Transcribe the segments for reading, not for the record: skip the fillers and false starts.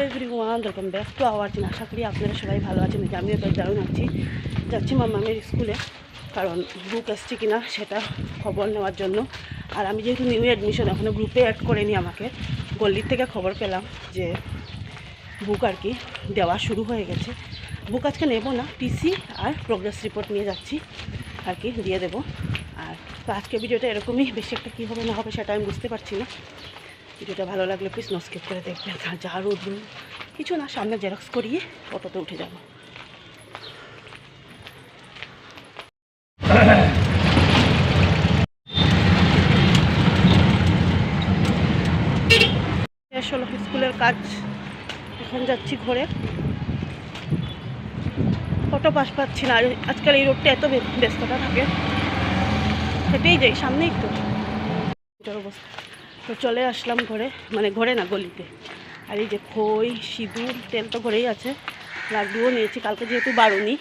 Everyone, welcome back to our channel. আশা করি আপনারা সবাই ভালো আছেন। আমিও তো দারুণ যাচ্ছি মামামের স্কুলে, কারণ বুক আসছে কিনা সেটা খবর নেওয়ার জন্য। আর আমি যেহেতু নিউ অ্যাডমিশন, এখনও গ্রুপে অ্যাড করেনি, আমাকে গল্লির থেকে খবর পেলাম যে বুক আর কি দেওয়া শুরু হয়ে গেছে। বুক আজকে নেব না, টিসি আর প্রোগ্রেস রিপোর্ট নিয়ে যাচ্ছি আর কি, দিয়ে দেবো। আর তো আজকে ভিডিওটা এরকমই, বেশি একটা কী হবে না হবে সেটা আমি বুঝতে পারছি না। ভিডিওটা ভালো লাগলে প্লিজ নো স্কিপ করে দেখবেন। আর যা রোদ কিছু না, সামনে জেরক্স করিয়ে অটোতে উঠে যাব। শেষ হলো স্কুলের কাজ, এখন যাচ্ছি ঘরে। অটো পাস পাচ্ছি না, আর আজকাল এই রোডটা এত ব্যস্ততা থাকে, হেঁটেই যাই, সামনেই তো এটার অবস্থা। তো চলে আসলাম ঘরে, মানে ঘরে না, গলিতে। আর এই যে খই, সিঁদুর, তেল তো ঘরেই আছে, লাড্ডুও নিয়েছি। কালকে যেহেতু বারুনি,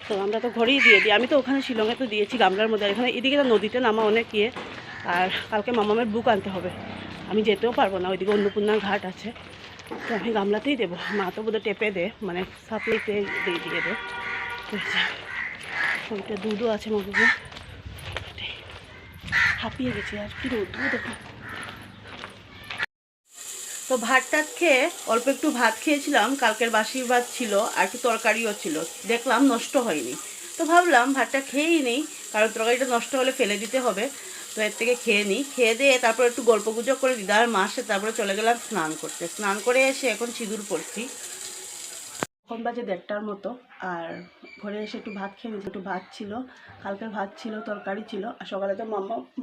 তো আমরা তো ঘরেই দিয়ে দিই। আমি তো ওখানে শিলংয়ে তো দিয়েছি গামলার মধ্যে, আর এখানে এদিকে তো নদীতে নামা অনেক ইয়ে। আর কালকে মামামের বুক আনতে হবে, আমি যেতেও পারবো না, ওইদিকে অন্নপূর্ণা ঘাট আছে, তো আমি গামলাতেই দেবো। মা তো বোধহয় টেপে দে, মানে সাপ্লাইতে দিয়ে দে। ওইটা দুধও আছে মধ্যে, হাঁপিয়ে গেছি। আর কি রোদ দেখো। তো ভাত টাত খেয়ে অল্প একটু ভাত খেয়েছিলাম, কালকের বাসি ভাত ছিল, আর একটু তরকারিও ছিল, দেখলাম নষ্ট হয়নি। তো ভাবলাম ভাতটা খেয়েই নেই, কারণ তরকারিটা নষ্ট হলে ফেলে দিতে হবে। তো এর থেকে খেয়ে নিই, খেয়ে দিয়ে তারপর একটু গল্পগুজব করে দিদার মাসে তারপরে চলে গেলাম স্নান করতে। স্নান করে এসে এখন সিঁদুর পড়ছি। এখন বাজে 1:30টার মতো। আর ঘরে এসে একটু ভাত খেয়ে নিয়েছি, একটু ভাত ছিল, কালকের ভাত ছিল, তরকারি ছিল। আর সকালে তো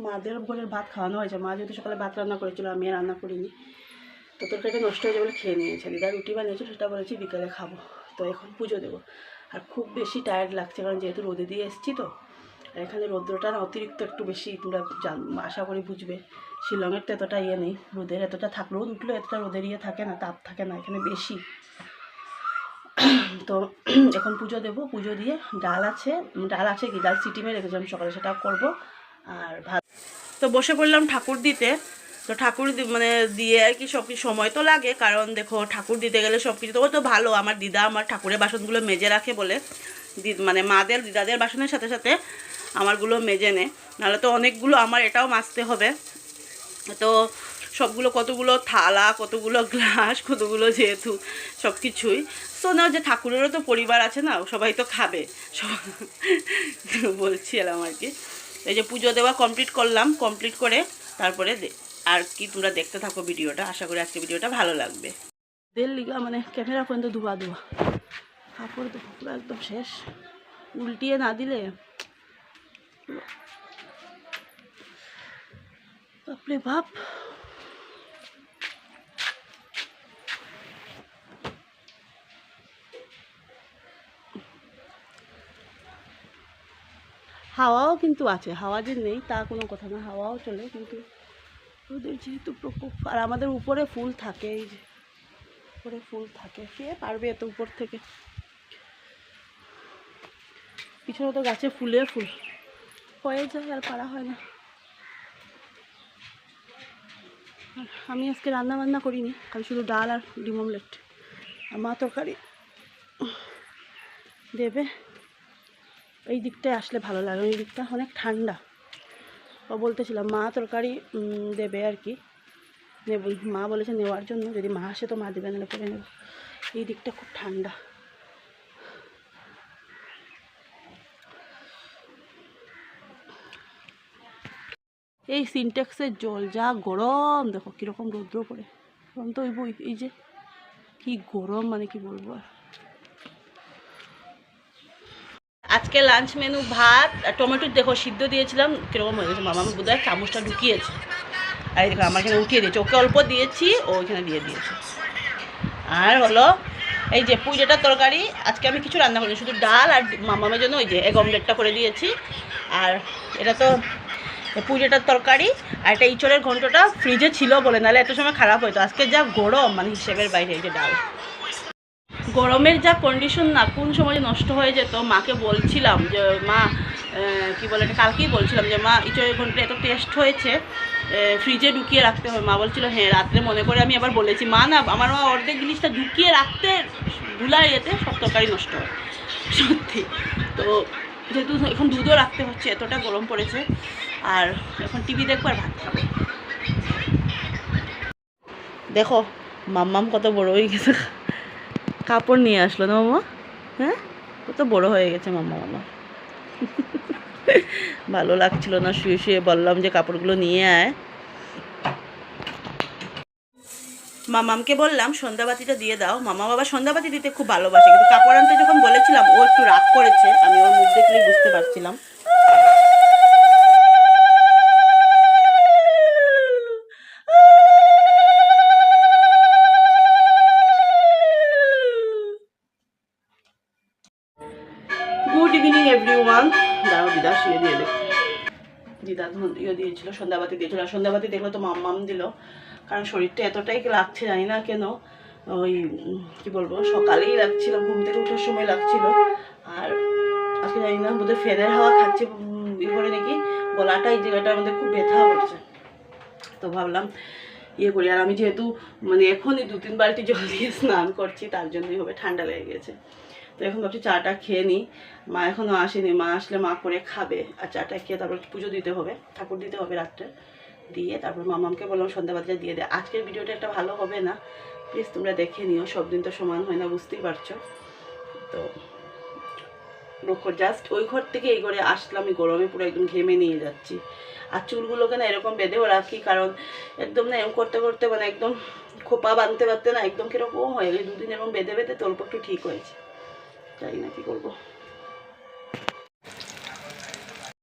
মাদের ঘরের ভাত খাওয়ানো হয়েছে, মা যেহেতু সকালে ভাত রান্না করেছিল, আমি রান্না করিনি। তো তরকারিটা নষ্ট হয়ে যাবে বলে খেয়ে নিয়েছে। দিদা রুটি বানিয়েছে, সেটা বলেছি বিকালে খাবো। তো এখন পুজো দেবো। আর খুব বেশি টায়ার্ড লাগছে, কারণ যেহেতু রোদে দিয়ে এসেছি তো। আর এখানে রৌদ্রটা না অতিরিক্ত একটু বেশি, তোমরা আশা করি বুঝবে। শিলংয়ের তো এতটা ইয়ে নেই, রোদের এতটা থাকলেও রোদ উঠলেও এতটা রোদের ইয়ে থাকে না, তাপ থাকে না, এখানে বেশি। তো এখন পুজো দেবো, পুজো দিয়ে ডাল আছে কি ডাল সিটি মেরে রেখেছিলাম সকালে, সেটাও করবো। আর ভাত তো বসে পড়লাম ঠাকুর দিতে। তো ঠাকুর মানে দিয়ে আর কি সব কিছু সময় তো লাগে, কারণ দেখো ঠাকুর দিতে গেলে সব কিছু তো ভালো। আমার দিদা আমার ঠাকুরের বাসনগুলো মেজে রাখে বলে, মানে মাদের দিদাদের বাসনের সাথে সাথে আমারগুলো মেজে নেয়, নাহলে তো অনেকগুলো আমার এটাও মাজতে হবে। তো সবগুলো, কতগুলো থালা, কতগুলো গ্লাস, কতগুলো যেহেতু সব কিছুই। তো না, যে ঠাকুরেরও তো পরিবার আছে না, সবাই তো খাবে, বলছিলাম আর কি। এই যে পুজো দেওয়া কমপ্লিট করলাম, কমপ্লিট করে তারপরে আর কি তোমরা দেখতে থাকো ভিডিওটা। আশা করি আজকে ভিডিওটা ভালো লাগবে। লিগা মানে ক্যামেরা পর্যন্ত ধোয়া কাপড় তো পুরো একদম শেষ, উল্টিয়ে না দিলে বাপরে বাপ। হাওয়াও কিন্তু আছে, হাওয়া যে নেই তা কোনো কথা না, হাওয়াও চলে, কিন্তু ওদের যেহেতু প্রকোপ। আর আমাদের উপরে ফুল থাকে, এই যে উপরে ফুল থাকে, কে পারবে এত উপর থেকে। পিছনে তো গাছে ফুলে ফুল হয়ে যায়, আর পারা হয় না। আর আমি আজকে রান্না বান্না করিনি, খালি শুধু ডাল আর ডিম অমলেট। আর মা তরকারি দেবে। এই দিকটায় আসলে ভালো লাগে, এই দিকটা অনেক ঠান্ডা। ও বলতেছিলাম মা তরকারি দেবে আর কি, নেব। মা বলেছে নেওয়ার জন্য, যদি মা আসে তো মা দেবে, নাহলে পরে নেব। এই দিকটা খুব ঠান্ডা। এই সিনটেক্সের জল যা গরম, দেখো কীরকম রৌদ্র পড়ে। গরম তো ওই এই যে কি গরম, মানে কি বলবো আর। আজকে লাঞ্চ মেনু ভাত আর টমেটো, দেখো সিদ্ধ দিয়েছিলাম কীরকম হয়ে গেছে। মামা বোধহয় চামচটা ঢুকিয়েছে, আর এই দেখো আমার এখানে উঠিয়ে দিয়েছে, ওকে অল্প দিয়েছি, ও ওইখানে দিয়ে দিয়েছে। আর হলো এই যে পুজোটার তরকারি, আজকে আমি কিছু রান্না করিনি, শুধু ডাল আর মামামের জন্য ওই যে এগ অমলেটটা করে দিয়েছি। আর এটা তো পুজোটার তরকারি। আর একটা ইঁচড়ের ঘন্টটা ফ্রিজে ছিল বলে, নাহলে এত সময় খারাপ হতো। আজকে যা গরম, মানে হিসেবের বাইরে। এই যে ডাল, গরমের যা কন্ডিশন না, কোন সময় নষ্ট হয়ে যেত। মাকে বলছিলাম যে মা কি বলে, এটা কালকেই বলছিলাম যে মা ইঁচড়ের ঘন্টটা এত টেস্ট হয়েছে, ফ্রিজে ঢুকিয়ে রাখতে হবে। মা বলছিল হ্যাঁ রাত্রে মনে করে আমি আবার বলেছি মা না আমার মা অর্ধেক জিনিসটা ঢুকিয়ে রাখতে ভুলায় যেতে সব তরকারি নষ্ট হয় সত্যি। তো যেহেতু এখন দুধও রাখতে হচ্ছে, এতটা গরম পড়েছে, আর এখন টিভি দেখবো আর ভাত খাবো। দেখো মাম্মাম কত বড় হয়ে গেছে, কাপড় নিয়ে আসলো না মামা? হ্যাঁ কত বড় হয়ে গেছে মাম্মা মামা। ভালো লাগছিল না, শুয়ে শুয়ে বললাম যে কাপড়গুলো নিয়ে আয়। মামামকে বললাম সন্ধ্যাবাতিটা দিয়ে দাও। মামা বাবা সন্ধ্যাবাতি দিতে খুব ভালোবাসে, কিন্তু কাপড় আনতে যখন বলেছিলাম ও একটু রাগ করেছে, আমি ওর মুখ দেখলেই বুঝতে পারছিলাম। Good evening everyone. দাঁড়াও দিদা শুয়ে দিয়ে দেখ, দিদা দিয়েছিল সন্ধ্যাবাতি দিয়েছিল, আর সন্ধ্যাবাতি দেখলো তো মাম্মাম দিল, কারণ শরীরটা এতটাই লাগছে জানি না কেন, ওই কি বলবো সকালেই লাগছিল, ঘুম থেকে ওঠার সময় লাগছিল, আর আজকে জানি না বোধহয় ফ্যানের হাওয়া খাচ্ছে করে নাকি গলাটা এই জায়গাটার মধ্যে খুব ব্যথা করছে। তো ভাবলাম ইয়ে করি, আর আমি যেহেতু মানে এখনই 2-3 বালতি জল দিয়ে স্নান করছি, তার জন্যই হবে ঠান্ডা লেগে গেছে। তো এখন ভাবছি চাটা খেয়ে নিই, মা এখনও আসেনি, মা আসলে মা করে খাবে, আর চাটা খেয়ে তারপর পুজো দিতে হবে, ঠাকুর দিতে হবে রাত্রে, দিয়ে তারপর মামামকে বললাম সন্ধ্যাবাতিটা দিয়ে দেয়। আজকের ভিডিওটা একটা ভালো হবে না, প্লিজ তোমরা দেখে নিও, সব দিন তো সমান হয় না বুঝতেই পারছো। তো জাস্ট ওই ঘর থেকে এই ঘরে আসলাম, আমি গরমে পুরো একদম ঘেমে নিয়ে যাচ্ছি, আর চুলগুলোকে না এরকম বেঁধেও রাখি, কারণ একদম না এরকম করতে করতে মানে একদম খোপা বাঁধতে বাঁধতে না একদম কীরকম হয়ে গেছে, 2 দিন এরকম বেঁধে বেঁধে তো অল্প একটু ঠিক হয়েছে, জানি না কী করবো।